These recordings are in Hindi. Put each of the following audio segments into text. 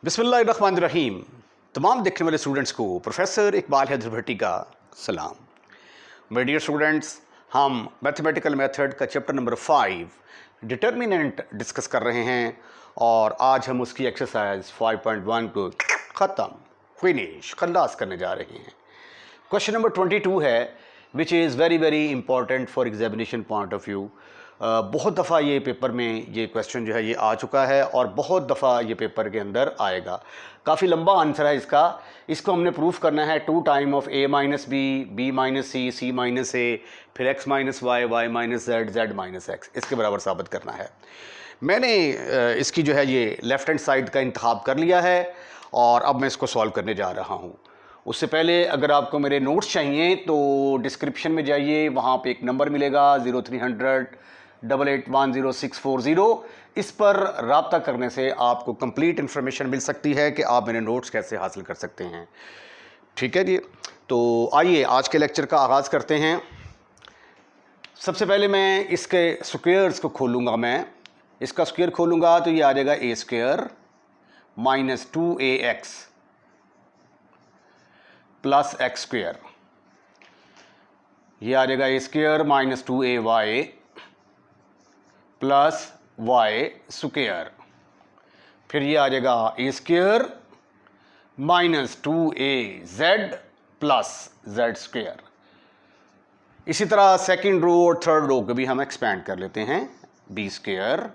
बिस्मिल्लाहिर्रहमानिर्रहीम। तमाम देखने वाले स्टूडेंट्स को प्रोफेसर इकबाल हैदर भट्टी का सलाम। माय डियर स्टूडेंट्स, हम मैथमेटिकल मेथड का चैप्टर नंबर 5 डिटर्मिनेंट डिस्कस कर रहे हैं और आज हम उसकी एक्सरसाइज 5.1 को खलास करने जा रहे हैं। क्वेश्चन नंबर 22 है which is very very important for examination point of view. बहुत दफ़ा ये पेपर में ये क्वेश्चन जो है ये आ चुका है और बहुत दफ़ा ये पेपर के अंदर आएगा। काफ़ी लंबा आंसर है इसका। इसको हमने प्रूफ करना है 2 time of a minus B minus C minus A, फिर x minus Y minus Z minus X, इसके बराबर साबित करना है। मैंने इसकी जो है ये लेफ़्ट हैंड साइड का इंतखाब कर लिया है और अब मैं इसको सॉल्व करने जा रहा हूँ। उससे पहले अगर आपको मेरे नोट्स चाहिए तो डिस्क्रिप्शन में जाइए, वहाँ पे एक नंबर मिलेगा 030088100640। इस पर रब्ता करने से आपको कंप्लीट इन्फॉर्मेशन मिल सकती है कि आप मेरे नोट्स कैसे हासिल कर सकते हैं। ठीक है जी, तो आइए आज के लेक्चर का आगाज़ करते हैं। सबसे पहले मैं इसके स्क्वेयर्स को खोलूँगा। मैं इसका स्क्वेयर खोलूँगा तो ये आ जाएगा A square minus 2ax plus X square. ये आ जाएगा A square minus 2ay plus Y square. फिर ये आ जाएगा A square minus 2az plus Z square. इसी तरह सेकेंड रो और थर्ड रो को भी हम एक्सपैंड कर लेते हैं। B square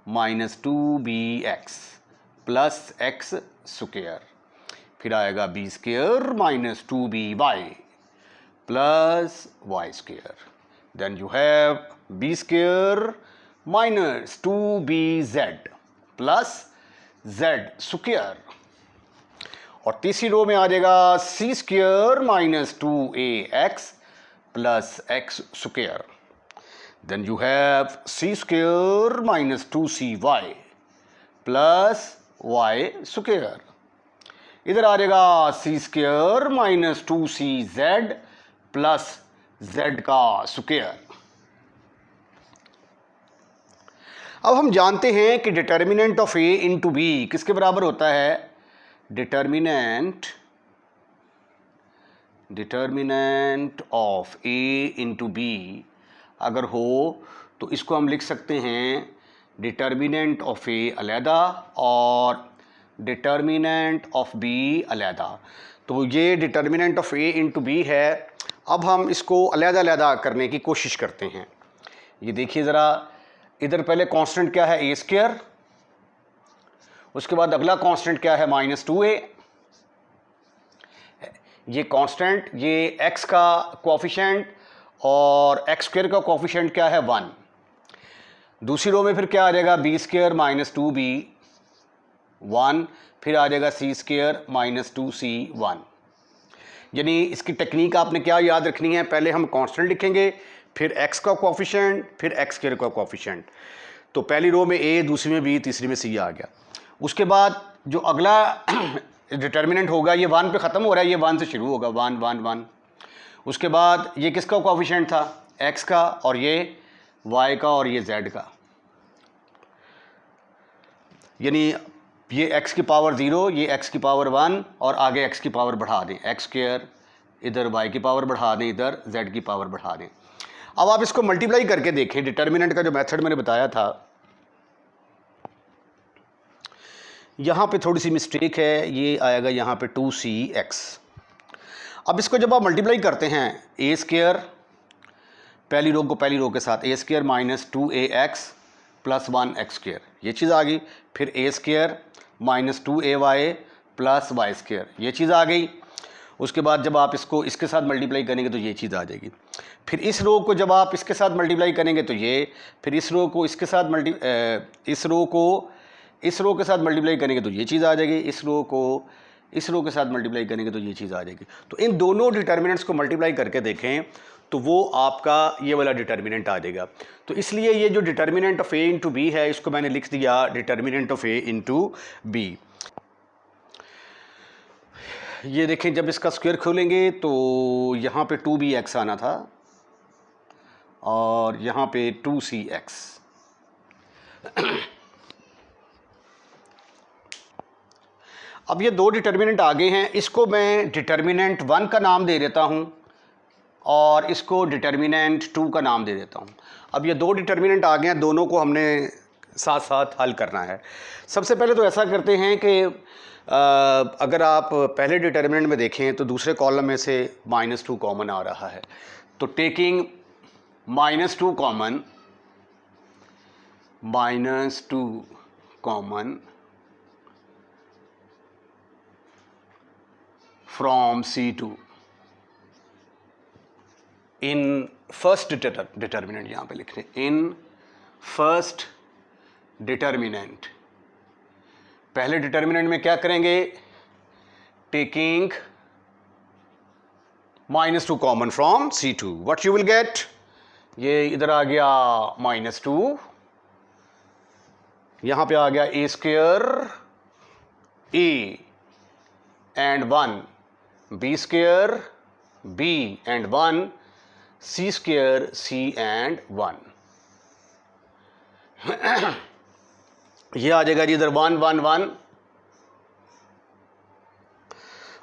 minus 2bx plus X square. फिर आएगा B square minus 2by plus Y square. Then you have B square minus 2bz plus Z square. और तीसरी रो में आ जाएगा C square minus 2ax plus X square. Then you have C square minus 2cy plus Y square. इधर आ जाएगा C square minus 2cz plus z का स्क्वेयर। अब हम जानते हैं कि determinant of a into B किसके बराबर होता है? Determinant of a into B अगर हो तो इसको हम लिख सकते हैं डिटर्मिनेंट ऑफ a अलहदा और डिटर्मिनेंट ऑफ b अलहदा। तो ये determinant of a into B है। अब हम इसको अलहदा अलहदा करने की कोशिश करते हैं। ये देखिए ज़रा, इधर पहले कांस्टेंट क्या है? ए स्क्वायर। उसके बाद अगला कांस्टेंट क्या है? Minus 2a। ये कांस्टेंट, ये x का कोफिशिएंट और एक्स स्क्वायर का कोफिशिएंट क्या है? 1। दूसरी रो में फिर क्या आ जाएगा? B square minus 2b 1। फिर आ जाएगा सी स्क्वायर माइनस 2c 1। यानी इसकी टेक्निक आपने क्या याद रखनी है? पहले हम कांस्टेंट लिखेंगे, फिर x का कोफिशिएंट, फिर एक्स स्क्वायर का कोफिशिएंट। तो पहली रो में a, दूसरी में b, तीसरी में c आ गया। उसके बाद जो अगला डिटर्मिनेंट होगा ये 1 पे ख़त्म हो रहा है, ये 1 से शुरू होगा, 1 1 1। उसके बाद ये किसका कोफिशिएंट था? x का, और ये y का, और ये z का। यानी ये x की पावर 0, ये x की पावर 1 और आगे x की पावर बढ़ा दें, एक्स स्क्वायर, इधर y की पावर बढ़ा दें, इधर z की पावर बढ़ा दें। अब आप इसको मल्टीप्लाई करके देखें। डिटर्मिनेंट का जो मेथड मैंने बताया था, यहाँ पे थोड़ी सी मिस्टेक है, ये आएगा यहाँ पे 2cx। अब इसको जब आप मल्टीप्लाई करते हैं, ए स्क्वायर पहली रो को पहली रो के साथ, A square minus 2ax plus 1x square, ये चीज़ आ गई। फिर A square minus 2ay plus Y square, ये चीज़ आ गई। उसके बाद जब आप इसको इसके साथ मल्टीप्लाई करेंगे तो ये चीज़ आ जाएगी। फिर इस रो को जब आप इसके साथ मल्टीप्लाई करेंगे तो ये, फिर इस रो को इसके साथ इस रो को इस रो के साथ मल्टीप्लाई करेंगे तो ये चीज़ आ जाएगी। इस रो को इस रो के साथ मल्टीप्लाई करेंगे तो ये चीज़ आ जाएगी। तो इन दोनों डिटर्मिनेंट्स को मल्टीप्लाई करके देखें तो वो आपका ये वाला डिटर्मिनेंट आ जाएगा। तो इसलिए ये जो determinant of a into B है, इसको मैंने लिख दिया determinant of a into B. ये देखें, जब इसका स्क्वायर खोलेंगे तो यहाँ पे 2bx आना था और यहाँ पे 2cx। अब ये दो डिटर्मिनेंट आगे हैं, इसको मैं डिटर्मिनेंट 1 का नाम दे देता हूँ और इसको डिटर्मिनेंट 2 का नाम दे देता हूँ। अब ये दो डिटर्मिनेंट आ गए हैं, दोनों को हमने साथ साथ हल करना है। सबसे पहले तो ऐसा करते हैं कि अगर आप पहले डिटर्मिनेंट में देखें तो दूसरे कॉलम में से -2 कॉमन आ रहा है, तो taking -2 common, -2 common from C2 in first determinant, यहाँ पे लिख रहे हैं इन फर्स्ट डिटर्मिनेंट। पहले डिटर्मिनेंट में क्या करेंगे, taking -2 common from C2, what you will gate, ये इधर आ गया -2, यहाँ पे आ गया a² a and 1, b² b and 1, c² c and 1। ये आ जाएगा जी इधर 1 1 1,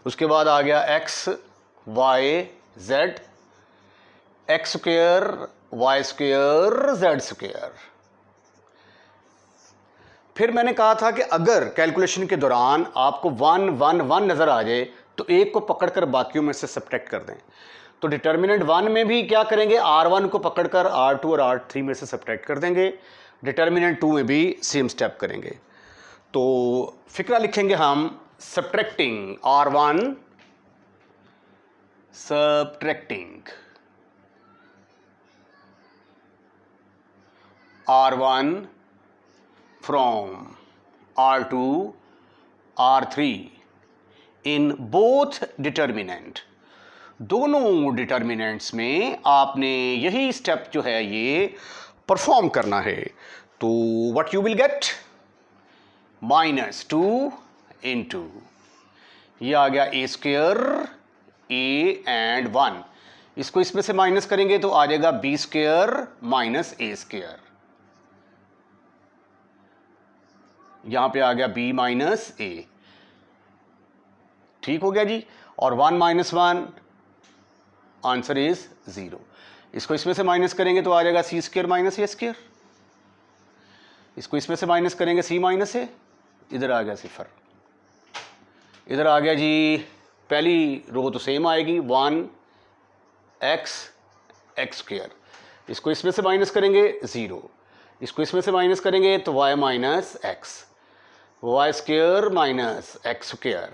उसके बाद आ गया x y z, x² y² z²। फिर मैंने कहा था कि अगर कैलकुलेशन के दौरान आपको 1 1 1 नज़र आ जाए तो एक को पकड़कर बाकियों में से सब्ट्रैक्ट कर दें। तो डिटर्मिनेंट 1 में भी क्या करेंगे, R1 को पकड़कर R2 और R3 में से सब्ट्रैक्ट कर देंगे। डिटर्मिनेंट 2 में भी सेम स्टेप करेंगे। तो फिक्रा लिखेंगे हम, subtracting R1, subtracting R1 from R2 R3 in both determinant। दोनों डिटर्मिनेंट्स में आपने यही स्टेप जो है ये परफॉर्म करना है। तो what you will gate, -2 into, ये आ गया a² a एंड 1, इसको इसमें से माइनस करेंगे तो आ जाएगा b² -a², यहां पे आ गया b - a, ठीक हो गया जी। और 1 - 1, आंसर इज 0। इसको इसमें से माइनस करेंगे तो आ जाएगा c² - a², इसको इसमें से माइनस करेंगे c - a, इधर आ गया 0, इधर आ गया जी, पहली रो तो सेम आएगी 1x x², इसको इसमें से माइनस करेंगे 0, इसको इसमें से माइनस करेंगे तो y - x, y² - x²,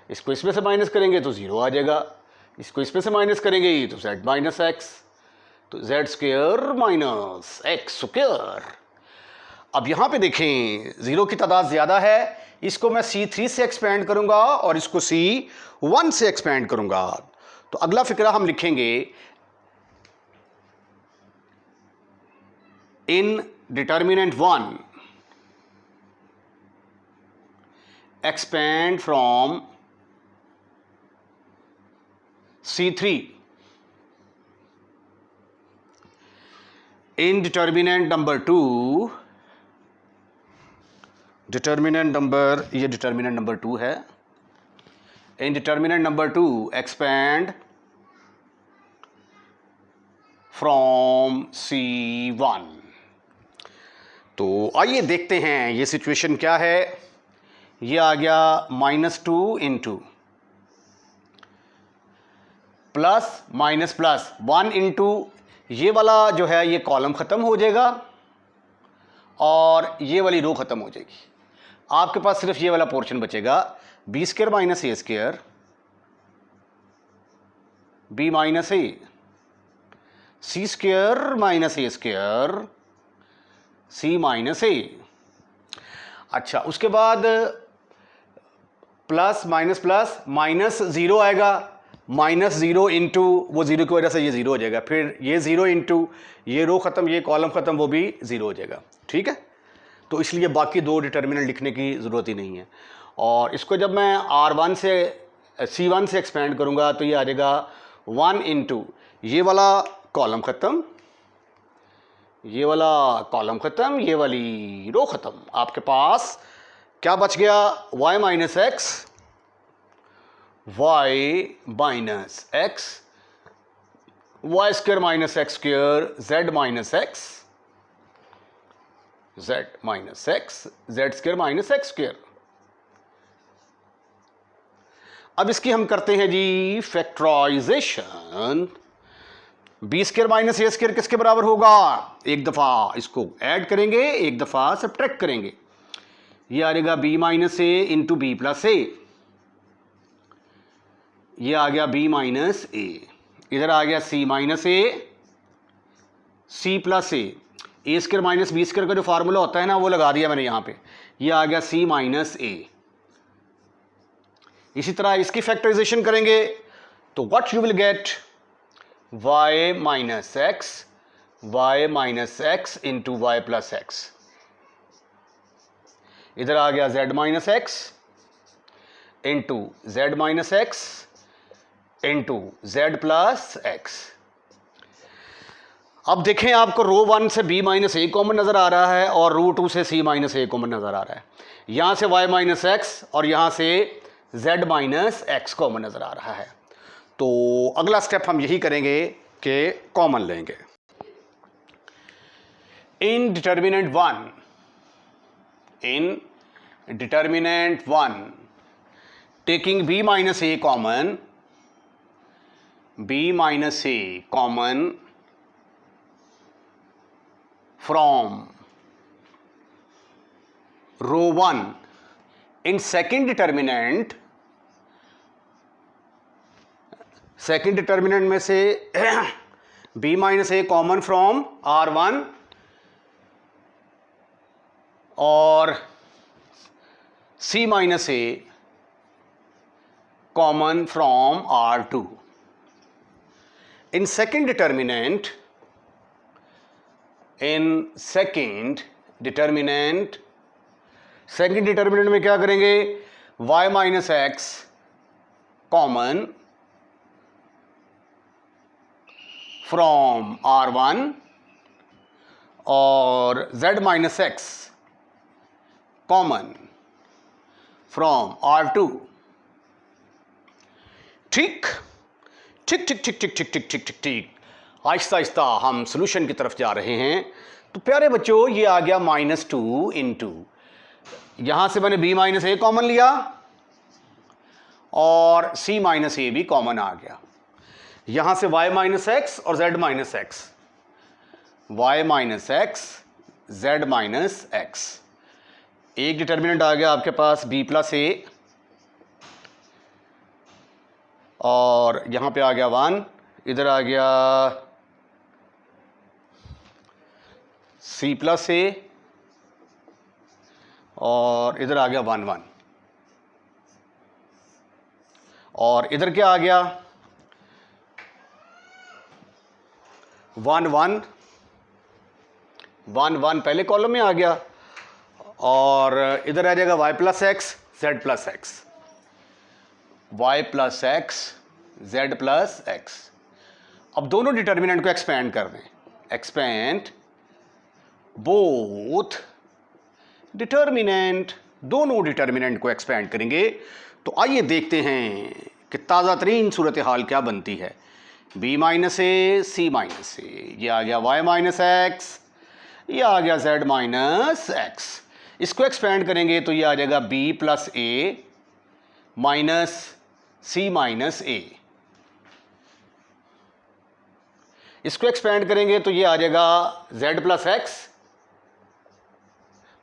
इसको इसमें से माइनस करेंगे तो 0 आ जाएगा, इसको इसमें से माइनस करेंगे तो z - x, तो z² - x²। अब यहाँ पे देखें 0 की तादाद ज़्यादा है, इसको मैं C3 से एक्सपेंड करूँगा और इसको C1 से एक्सपेंड करूँगा। तो अगला फिक्रा हम लिखेंगे, इन determinant 1 expand from C3 in determinant number 2, determinant number, ये डिटर्मिनेंट नंबर 2 है, इन determinant number 2 expand from C1। तो आइए देखते हैं ये सिचुएशन क्या है। ये आ गया -2 into plus minus plus 1 into, ये वाला जो है ये कॉलम ख़त्म हो जाएगा और ये वाली रो ख़त्म हो जाएगी। आपके पास सिर्फ ये वाला पोर्शन बचेगा, b² - a² b - a, c² - a, c - a। अच्छा, उसके बाद प्लस माइनस प्लस -0 आएगा, -0 इंटू, वो 0 की वजह से ये 0 हो जाएगा, फिर ये 0 इंटू, ये रो ख़त्म, ये कॉलम ख़त्म, वो भी 0 हो जाएगा। ठीक है, तो इसलिए बाकी दो डिटर्मिनेंट लिखने की ज़रूरत ही नहीं है। और इसको जब मैं R1 से C1 से एक्सपेंड करूँगा तो ये आ जाएगा 1 इंटू, ये वाला कॉलम ख़त्म, ये वाला कॉलम ख़त्म, ये वाली रो ख़त्म। आपके पास क्या बच गया, y - x y minus X, Y square minus X square, Z minus X, Z minus X, Z square minus X square. अब इसकी हम करते हैं जी factorization. B square minus A square किसके बराबर होगा? एक दफ़ा इसको ऐड करेंगे, एक दफ़ा सब्ट्रैक्ट करेंगे। ये आ जाएगा बी माइनस ए इंटू बी प्लस ए, ये आ गया बी माइनस ए, इधर आ गया सी माइनस ए, सी प्लस ए स्क्र माइनस बी स्क्र का जो फार्मूला होता है ना वो लगा दिया मैंने यहाँ पे, ये आ गया सी माइनस ए। इसी तरह इसकी फैक्टराइजेशन करेंगे तो what you will get, y minus X into Y plus X, इधर आ गया z minus X into Z minus X into Z plus X. अब देखें आपको रो 1 से b माइनस ए कॉमन नजर आ रहा है और रो 2 से c माइनस ए कॉमन नजर आ रहा है। यहां से y माइनस एक्स और यहां से z माइनस एक्स कॉमन नजर आ रहा है। तो अगला स्टेप हम यही करेंगे कि कॉमन लेंगे। In determinant 1 taking b minus A common, b minus A common from row 1, in second determinant में से b minus A common from R1 और c minus A common from R2। In second determinant में क्या करेंगे, y minus X common from R1 और z minus X common from R2। ठीक, आहिस्ता आहिस्ता हम सोल्यूशन की तरफ जा रहे हैं। तो प्यारे बच्चों ये आ गया -2 इंटू, यहां से मैंने b माइनस ए कॉमन लिया और c माइनस ए भी कॉमन आ गया। यहां से y माइनस एक्स और z minus x, y minus x z minus x, एक डिटर्मिनेंट आ गया आपके पास b प्लस ए और यहां पे आ गया 1, इधर आ गया c प्लस ए और इधर आ गया 1 1 और इधर क्या आ गया 1 1 1 1 पहले कॉलम में आ गया और इधर आ जाएगा y plus x Z plus x, y plus x Z plus X. अब दोनों डिटर्मिनेंट को एक्सपेंड कर दें, एक्सपेंड बोथ डिटर्मिनेंट, दोनों डिटर्मिनेंट को एक्सपेंड करेंगे। तो आइए देखते हैं कि ताज़ा तरीन सूरत हाल क्या बनती है। b माइनस ए सी माइनस ए, ये आ गया y माइनस एक्स, ये आ गया z माइनस एक्स। इसको एक्सपेंड करेंगे तो ये आ जाएगा b प्लस ए माइनस सी माइनस ए। इसको एक्सपेंड करेंगे तो ये आ जाएगा z plus x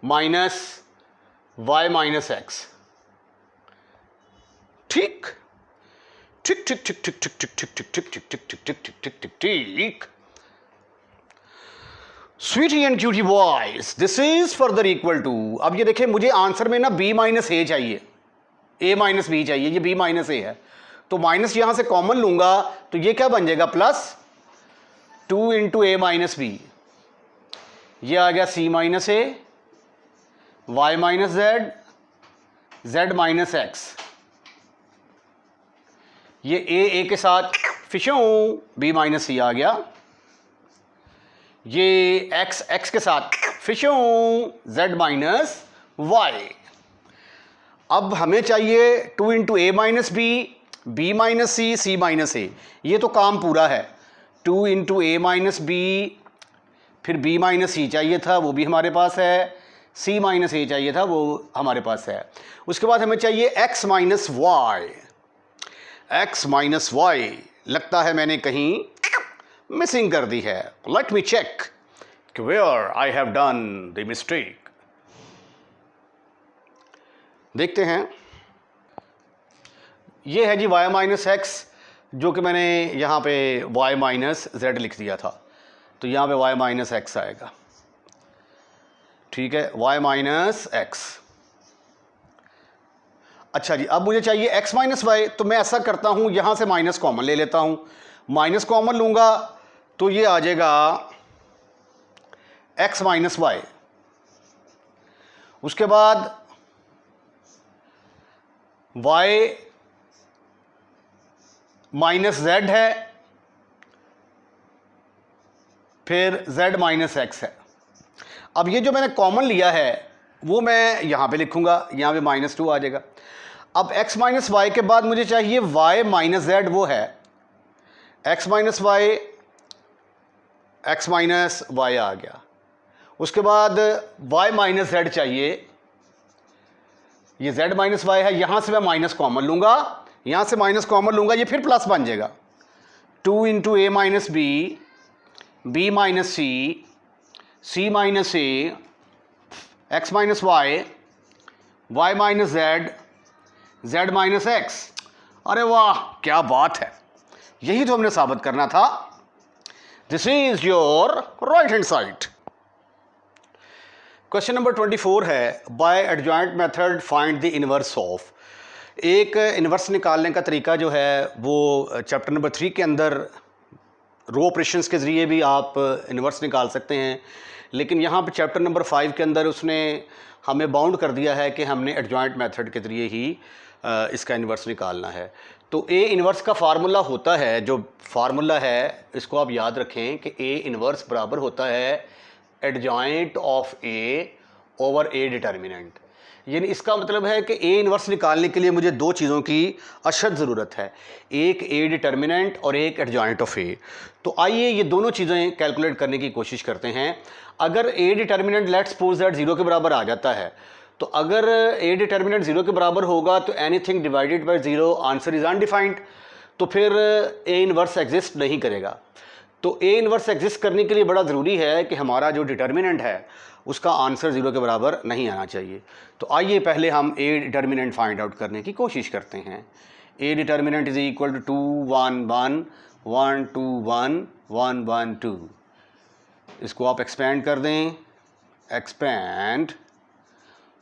minus y minus x. ठीक ठीक ठीक ठीक ठीक ठीक ठीक ठीक ठीक ठीक ठीक ठीक ठीक ठीक ठीक ठीक ठीक। Sweetie and cutie boys, this is further equal to, अब ये देखें मुझे आंसर में ना b माइनस ए चाहिए, a माइनस बी चाहिए, ये b माइनस ए है तो माइनस यहां से कॉमन लूंगा तो ये क्या बन जाएगा plus 2 into A minus B, ये आ गया c माइनस ए y minus Z z minus x, ये a के साथ फिशों b माइनस सी आ गया, ये x के साथ फिशों z माइनस y। अब हमें चाहिए 2 into A minus B b minus C minus ए, ये तो काम पूरा है। 2 इंटू ए माइनस बी, फिर b माइनस सी चाहिए था, वो भी हमारे पास है। c माइनस ए चाहिए था, वो हमारे पास है। उसके बाद हमें चाहिए x minus Y. x minus Y लगता है मैंने कहीं मिसिंग कर दी है। Let me check where I have done the mistake. देखते हैं। ये है जी y माइनस एक्स, जो कि मैंने यहाँ पे y माइनस जेड लिख दिया था, तो यहाँ पे y माइनस एक्स आएगा। ठीक है, y माइनस एक्स। अच्छा जी, अब मुझे चाहिए x माइनस वाई, तो मैं ऐसा करता हूँ, यहाँ से माइनस कॉमन ले लेता हूँ। माइनस कॉमन लूँगा तो ये आ जाएगा x माइनस वाई। उसके बाद y माइनस जेड है, फिर z माइनस एक्स है। अब ये जो मैंने कॉमन लिया है वो मैं यहाँ पे लिखूँगा, यहाँ पे -2 आ जाएगा। अब x माइनस वाई के बाद मुझे चाहिए y माइनस जेड, वो है x minus Y, x minus Y आ गया। उसके बाद y माइनस जेड चाहिए, ये z माइनस वाई है, यहाँ से मैं माइनस कॉमन लूँगा, यहाँ से माइनस कॉमन लूँगा, ये फिर प्लस बन जाएगा। 2 into A minus B, B minus C, C minus A, X minus Y, Y minus Z, Z minus X. अरे वाह, क्या बात है, यही तो हमने साबित करना था। This is your right hand side. Question number 24 है, by adjoint method find the inverse of. एक इनवर्स निकालने का तरीका जो है वो चैप्टर नंबर 3 के अंदर रो ऑपरेशंस के ज़रिए भी आप इनवर्स निकाल सकते हैं, लेकिन यहाँ पे चैप्टर नंबर 5 के अंदर उसने हमें बाउंड कर दिया है कि हमने एडजॉइंट मेथड के ज़रिए ही इसका इनवर्स निकालना है। तो ए इनवर्स का फार्मूला होता है, जो फार्मूला है इसको आप याद रखें कि ए इनवर्स बराबर होता है adjoint of A over A determinant. यानी इसका मतलब है कि ए इनवर्स निकालने के लिए मुझे दो चीज़ों की अशद ज़रूरत है, एक ए डिटर्मिनेंट और एक एडजॉइंट ऑफ ए। तो आइए ये दोनों चीज़ें कैलकुलेट करने की कोशिश करते हैं। अगर ए डिटर्मिनेंट लेट्स सपोज दैट 0 के बराबर आ जाता है, तो अगर ए डिटर्मिनेंट 0 के बराबर होगा तो anything divided by 0 answer is undefined, तो फिर ए इनवर्स एग्जिस्ट नहीं करेगा। तो ए इनवर्स एग्जिस्ट करने के लिए बड़ा ज़रूरी है कि हमारा जो डिटर्मिनेंट है उसका आंसर 0 के बराबर नहीं आना चाहिए। तो आइए पहले हम ए डिटर्मिनेंट फाइंड आउट करने की कोशिश करते हैं। A determinant is equal to 2 1 1 1 2 1 1 1 2। इसको आप एक्सपेंड कर दें, expand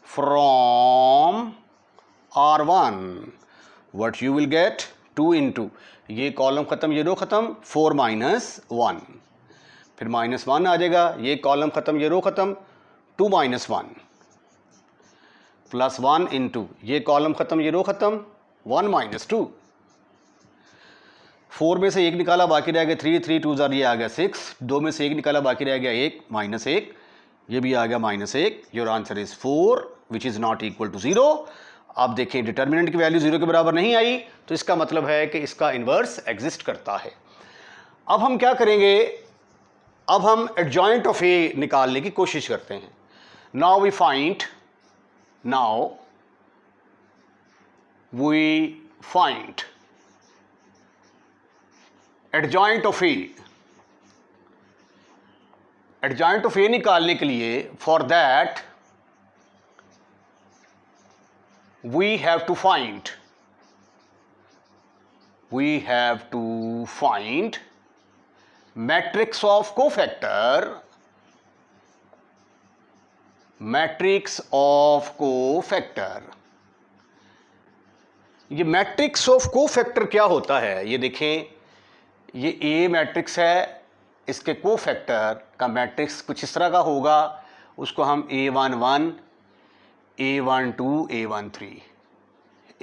from R1, what you will gate 2 into, ये कॉलम ख़त्म ये रो ख़त्म, 4 माइनस 1, फिर -1 आ जाएगा, ये कॉलम ख़त्म ये रो ख़त्म, 2 माइनस 1 प्लस 1 इंटू, ये कॉलम ख़त्म ये रो ख़त्म, 1 माइनस 2, 4 में से 1 निकाला बाकी रह गया 3, 3 2 ज़ार ये आ गया 6, 2 में से 1 निकाला बाकी रह गया 1, -1, ये भी आ गया -1। Your answer is 4 which is not equal to 0। आप देखें डिटर्मिनेंट की वैल्यू 0 के बराबर नहीं आई, तो इसका मतलब है कि इसका इन्वर्स एग्जिस्ट करता है। अब हम क्या करेंगे, अब हम एडजॉइंट ऑफ ए निकालने की कोशिश करते हैं। Now we find adjoint of A. Adjoint of A निकालने के लिए for that we have to find matrix of cofactor, ये मैट्रिक्स ऑफ कोफैक्टर क्या होता है, ये देखें, ये ए मैट्रिक्स है, इसके कोफैक्टर का मैट्रिक्स कुछ इस तरह का होगा, उसको हम A11 A12 A13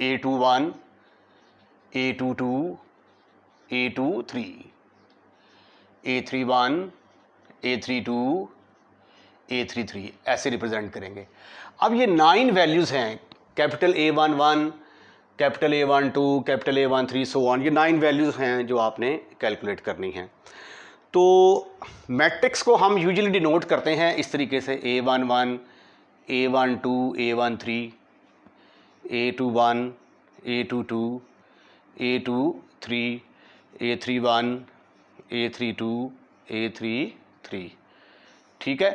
A21 A22 A23 A31 A32 A33 ऐसे रिप्रेजेंट करेंगे। अब ये 9 वैल्यूज़ हैं, capital A11 capital A12, capital A13 so on, ये 9 वैल्यूज़ हैं जो आपने कैलकुलेट करनी हैं। तो मैट्रिक्स को हम यूजुअली डिनोट करते हैं इस तरीके से A11, A12, A13, A21, A22, A23, A31, A32, A33। ठीक है।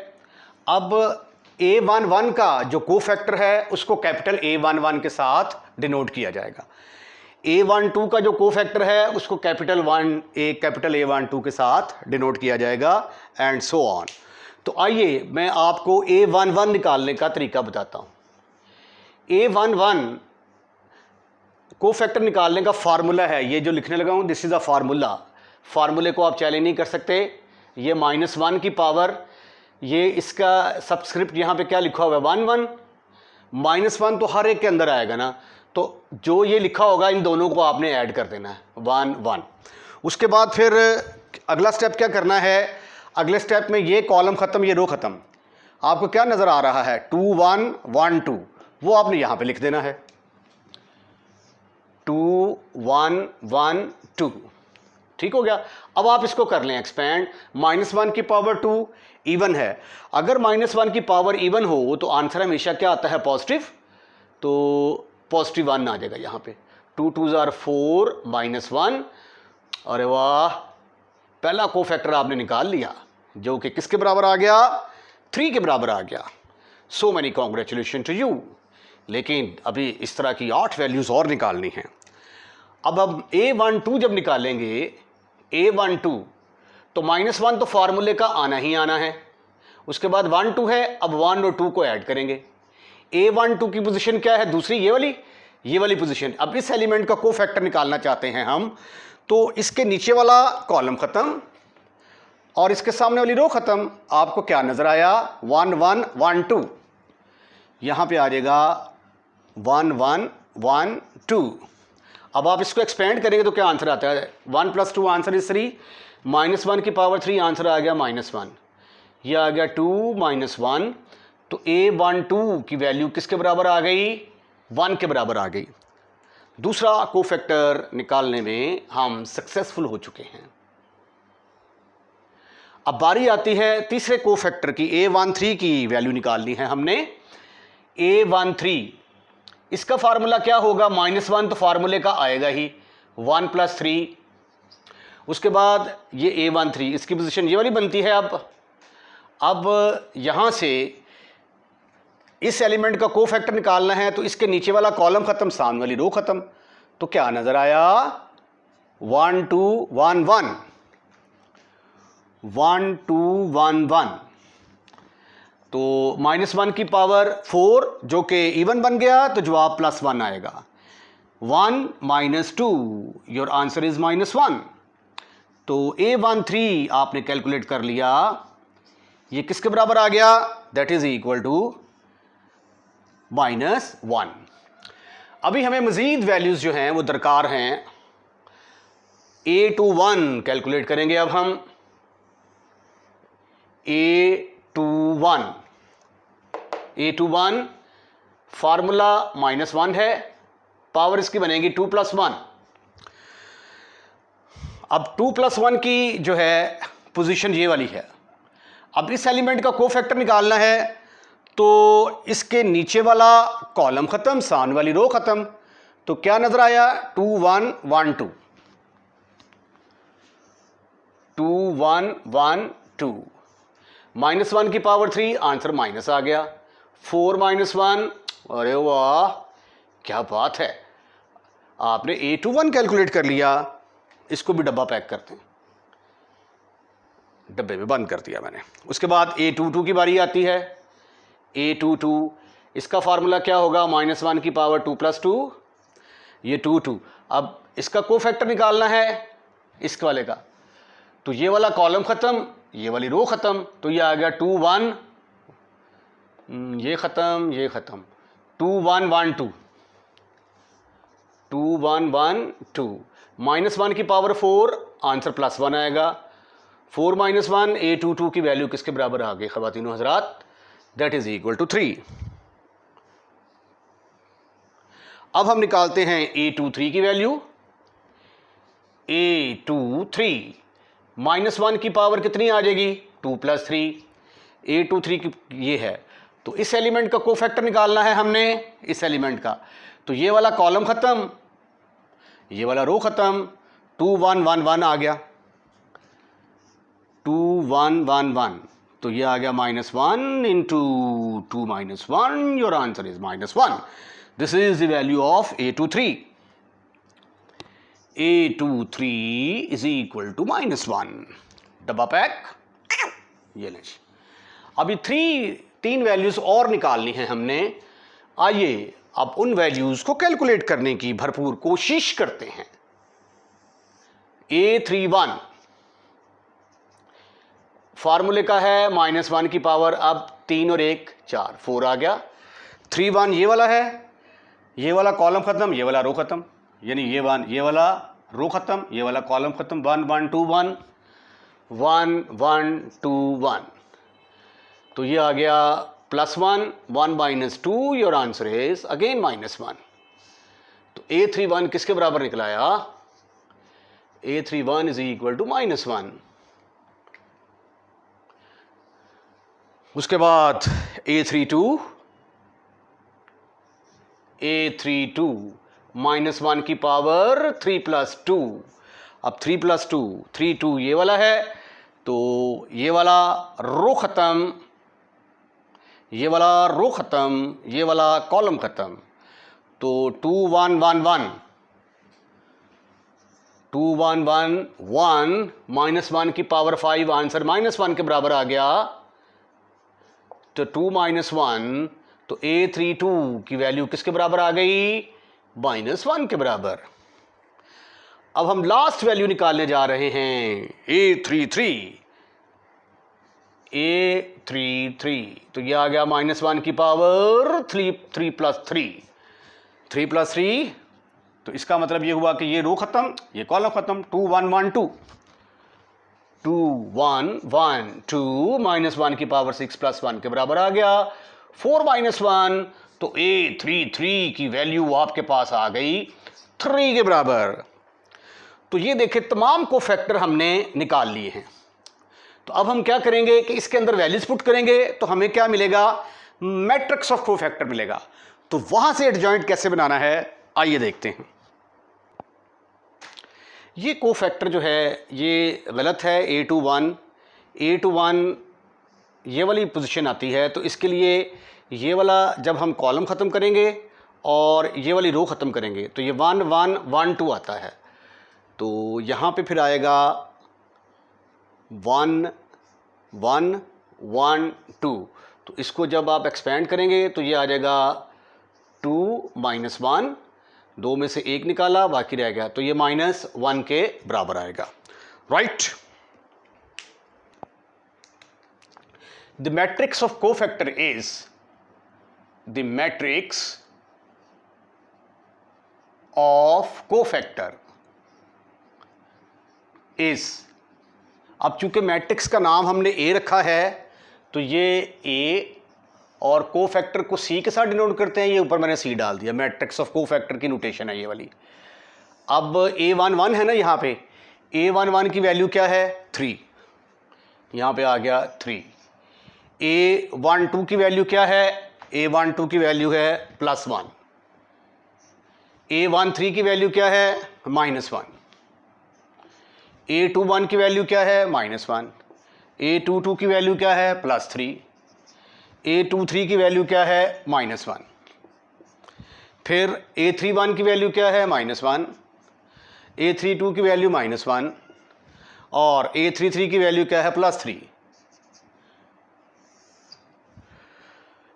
अब A11 का जो कोफैक्टर है उसको कैपिटल A11 के साथ डिनोट किया जाएगा। A12 का जो कोफैक्टर है उसको कैपिटल A12 के साथ डिनोट किया जाएगा एंड सो ऑन। तो आइए मैं आपको A11 निकालने का तरीका बताता हूँ। A11 कोफैक्टर निकालने का फार्मूला है, ये जो लिखने लगा हूँ दिस इज़ अ फार्मूला। फार्मूले को आप चैलेंज नहीं कर सकते। ये -1 की पावर, ये इसका सबस्क्रिप्ट यहाँ पे क्या लिखा हुआ है 1 1, -1 तो हर एक के अंदर आएगा ना, तो जो ये लिखा होगा इन दोनों को आपने ऐड कर देना है 1 1। उसके बाद फिर अगला स्टेप क्या करना है, अगले स्टेप में ये कॉलम ख़त्म ये रो ख़त्म, आपको क्या नज़र आ रहा है 2 1 1 2, वो आपने यहाँ पे लिख देना है 2 1 1 2। ठीक हो गया। अब आप इसको कर लें एक्सपेंड। -1 की पावर 2 इवन है, अगर -1 की पावर इवन हो तो आंसर हमेशा क्या आता है पॉजिटिव, तो पॉजिटिव 1 आ जाएगा यहाँ पे। 2 2s are 4 -1। अरे वाह, पहला कोफैक्टर आपने निकाल लिया जो कि किसके बराबर आ गया 3 के बराबर आ गया। So many congratulation to you. लेकिन अभी इस तरह की 8 वैल्यूज़ और निकालनी हैं। अब हम A12 जब निकालेंगे A12 तो -1 तो फार्मूले का आना ही आना है, उसके बाद 1 2 है, अब 1 और 2 को ऐड करेंगे। A12 की पोजीशन क्या है दूसरी, ये वाली पोजीशन। अब इस एलिमेंट का कोफैक्टर निकालना चाहते हैं हम, तो इसके नीचे वाला कॉलम ख़त्म और इसके सामने वाली रो ख़त्म। आपको क्या नज़र आया 1 1 1 2, यहाँ पे आ जाएगा 1 1 1 2। अब आप इसको एक्सपेंड करेंगे तो क्या आंसर आता है 1 + 2 आंसर इज 3, -1 की पावर 3 आंसर आ गया -1, यह आ गया 2 -1। तो A12 की वैल्यू किसके बराबर आ गई 1 के बराबर आ गई। दूसरा कोफैक्टर निकालने में हम सक्सेसफुल हो चुके हैं। अब बारी आती है तीसरे कोफैक्टर की, A13 की वैल्यू निकालनी है हमने। A13 इसका फार्मूला क्या होगा, -1 तो फार्मूले का आएगा ही, 1 + 3। उसके बाद ये A13 इसकी पोजीशन ये वाली बनती है। अब यहाँ से इस एलिमेंट का कोफैक्टर निकालना है, तो इसके नीचे वाला कॉलम ख़त्म, सामने वाली रो ख़त्म। तो क्या नज़र आया 1 2 1 1 1 2 1 1। तो -1 की पावर 4 जो कि इवन बन गया, तो जवाब +1 आएगा। 1 - 2 योर आंसर इज -1। तो A13 आपने कैलकुलेट कर लिया, ये किसके बराबर आ गया, दैट इज इक्वल टू -1। अभी हमें मज़ीद वैल्यूज़ जो हैं वो दरकार हैं। A21 कैलकुलेट करेंगे अब हम। A21 फार्मूला -1 है, पावर इसकी बनेगी 2 + 1। अब 2 + 1 की जो है पोजीशन ये वाली है। अब इस एलिमेंट का कोफैक्टर निकालना है, तो इसके नीचे वाला कॉलम ख़त्म, सामने वाली रो ख़त्म। तो क्या नज़र आया 2 1 1 2 2 1 1 2। -1 की पावर 3 आंसर माइनस आ गया, 4 -1। अरे वाह, क्या बात है, आपने A21 कैलकुलेट कर लिया। इसको भी डब्बा पैक करते हैं, डब्बे में बंद कर दिया मैंने। उसके बाद A22 की बारी आती है। A22 इसका फार्मूला क्या होगा, -1 की पावर 2 + 2, ये 2 2। अब इसका कोफैक्टर निकालना है इस वाले का, तो ये वाला कॉलम ख़त्म, ये वाली रो ख़त्म। तो ये आ गया 2 1, ये ख़त्म, ये ख़त्म, 2 1 1 2 2 1 1 2। -1 की पावर 4 आंसर +1 आएगा। 4 - 1 A22 की वैल्यू किसके बराबर आ गई ख़वातीनो हज़रात, दैट इज़ इक्वल टू 3। अब हम निकालते हैं A23 की वैल्यू। A23 -1 की पावर कितनी आ जाएगी? 2 + 3। A23 की ये है, तो इस एलिमेंट का कोफैक्टर निकालना है हमने, इस एलिमेंट का। तो ये वाला कॉलम खत्म, ये वाला रो खत्म, 2 1 1 1 आ गया, 2 1 1 1। तो ये आ गया -1 into 2 -1, your answer is -1। This is the value of A23। A23 is equal to -1। डब्बा पैक। ये ले, अभी तीन वैल्यूज और निकालनी है हमने। आइए अब उन वैल्यूज को कैलकुलेट करने की भरपूर कोशिश करते हैं। A31 फार्मूले का है -1 की पावर, अब 3 और 1 4, 4 आ गया। 31 ये वाला है, ये वाला कॉलम खत्म, ये वाला रो खत्म, यानी ये वाला रो खत्म, ये वाला कॉलम खत्म। 1 1 2 1 1 1 2 1। तो ये आ गया +1 1 - 2, योर आंसर इज अगेन -1। तो A31 किसके बराबर निकलाया? A31 is equal to -1। उसके बाद A32 -1 की पावर 3 + 2। अब 3 + 2 3 2 ये वाला है, तो ये वाला रो खत्म, ये वाला रो खत्म, ये वाला कॉलम खत्म। तो 2 1 1 1 2 1 1 1 -1 की पावर 5, आंसर -1 के बराबर आ गया। तो 2 - 1, तो A32 की वैल्यू किसके बराबर आ गई? -1 के बराबर। अब हम लास्ट वैल्यू निकालने जा रहे हैं, A33। तो ये आ गया -1 की पावर 3 3 + 3 3 + 3। तो इसका मतलब ये हुआ कि ये रो खत्म, ये कॉलम खत्म। 2 1 1 2 2 1 1 2 -1 की पावर 6 + 1 के बराबर आ गया, 4 -1। तो A33 की वैल्यू आपके पास आ गई 3 के बराबर। तो ये देखें, तमाम को फैक्टर हमने निकाल लिए हैं। तो अब हम क्या करेंगे कि इसके अंदर वैल्यूज पुट करेंगे, तो हमें क्या मिलेगा? मैट्रिक्स ऑफ कोफैक्टर मिलेगा। तो वहां से एडजॉइंट कैसे बनाना है, आइए देखते हैं। ये कोफैक्टर जो है ये गलत है, A21 ये वाली पोजीशन आती है। तो इसके लिए ये वाला जब हम कॉलम ख़त्म करेंगे और ये वाली रो ख़त्म करेंगे, तो ये 1 1 1 2 आता है। तो यहाँ पे फिर आएगा 1 1 1 2। तो इसको जब आप एक्सपेंड करेंगे तो ये आ जाएगा 2 -1, 2 में से 1 निकाला, बाकी रह गया, तो ये -1 के बराबर आएगा। Right. The matrix of cofactor is the matrix of cofactor is, अब चूंकि मैट्रिक्स का नाम हमने ए रखा है, तो ये ए और कोफैक्टर को सी के साथ डिनोट करते हैं। ये ऊपर मैंने सी डाल दिया, मैट्रिक्स ऑफ कोफैक्टर की नोटेशन है ये वाली। अब A11 है ना, यहाँ पे A11 की वैल्यू क्या है? 3, यहाँ पे आ गया 3। A12 की वैल्यू क्या है? A12 की वैल्यू है +1। A13 की वैल्यू क्या है? -1। A21 की वैल्यू क्या है? -1। A22 की वैल्यू क्या है? +3। A23 की वैल्यू क्या है? -1। फिर A31 की वैल्यू क्या है? -1। A32 की वैल्यू -1 और A33 की वैल्यू क्या है? +3।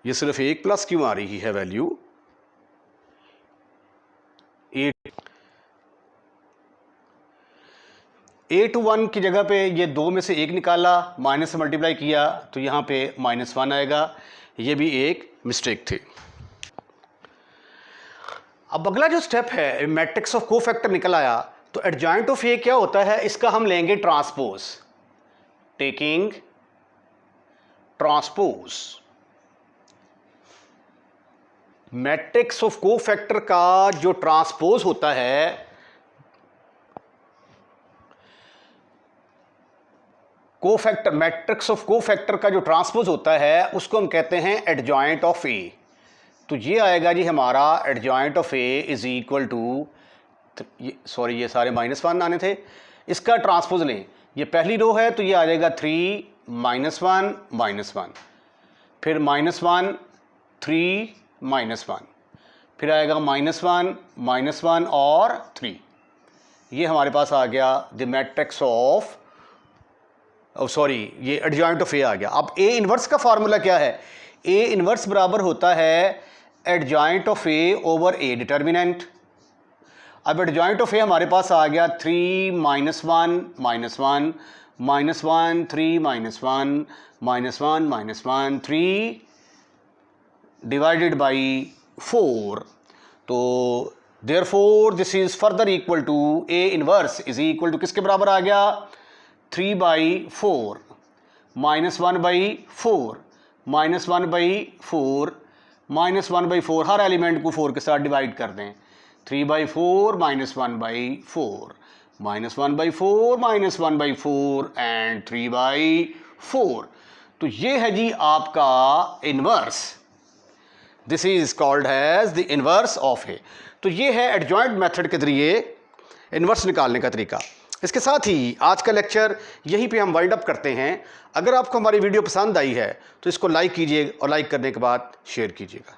ये सिर्फ एक प्लस क्यों आ रही है वैल्यू? A21 की जगह पे ये 2 में से 1 निकाला, माइनस से मल्टीप्लाई किया, तो यहाँ पे -1 आएगा। ये भी एक मिस्टेक थी। अब अगला जो स्टेप है, मैट्रिक्स ऑफ कोफैक्टर निकल आया, तो एडजॉइंट ऑफ ए क्या होता है? इसका हम लेंगे transpose, taking transpose. Matrix of cofactor का जो ट्रांसपोज होता है, कोफैक्टर, मैट्रिक्स ऑफ कोफैक्टर का जो ट्रांसपोज होता है उसको हम कहते हैं एडजॉइंट ऑफ ए। तो ये आएगा जी हमारा adjoint of A is equal to, sorry ये सारे -1 आने थे, इसका ट्रांसपोज लें, ये पहली रो है तो ये आ जाएगा 3 -1 -1, फिर -1 3 -1, फिर आएगा -1 -1 और 3। ये हमारे पास आ गया द मैट्रिक्स ऑफ, सॉरी ये एडजॉइंट ऑफ ए आ गया। अब ए इनवर्स का फार्मूला क्या है? ए इनवर्स बराबर होता है adjoint of A over A determinant. अब एडजॉइंट ऑफ ए हमारे पास आ गया 3 -1 -1 -1 3 -1 -1 -1 3 डिवाइडेड बाई 4। तो therefore this is further equal to A inverse is equal to किसके बराबर आ गया? 3/4 -1/4 -1/4 -1/4, हर एलिमेंट को 4 के साथ डिवाइड कर दें। 3/4 -1/4 -1/4 -1/4 एंड 3/4। तो ये है जी आपका inverse, this is called has the inverse of A. तो ये है एडजॉइंट मेथड के जरिए इनवर्स निकालने का तरीका। इसके साथ ही आज का लेक्चर यहीं पे हम वाइंड अप करते हैं। अगर आपको हमारी वीडियो पसंद आई है तो इसको लाइक कीजिए और लाइक करने के बाद शेयर कीजिएगा।